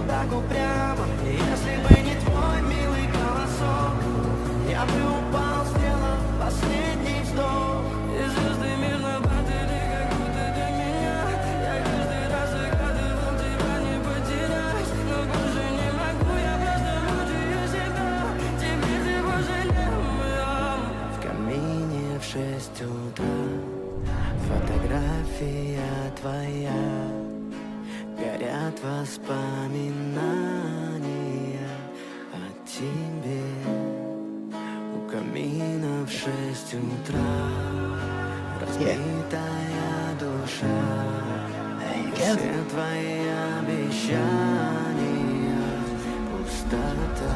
все так упрямо. И если бы не твой милый голосок, я бы упал, сделав последний вздох. И звезды мирно падали, как будто для меня. Я каждый раз загадывал тебя не потерять, но больше не могу, я просто мучаю себя. Теперь ты пожалел меня. В камине в 6 утра фотография твоя, горят воспоминания о тебе. У камина в 6 утра разбитая душа, все твои обещания пустота.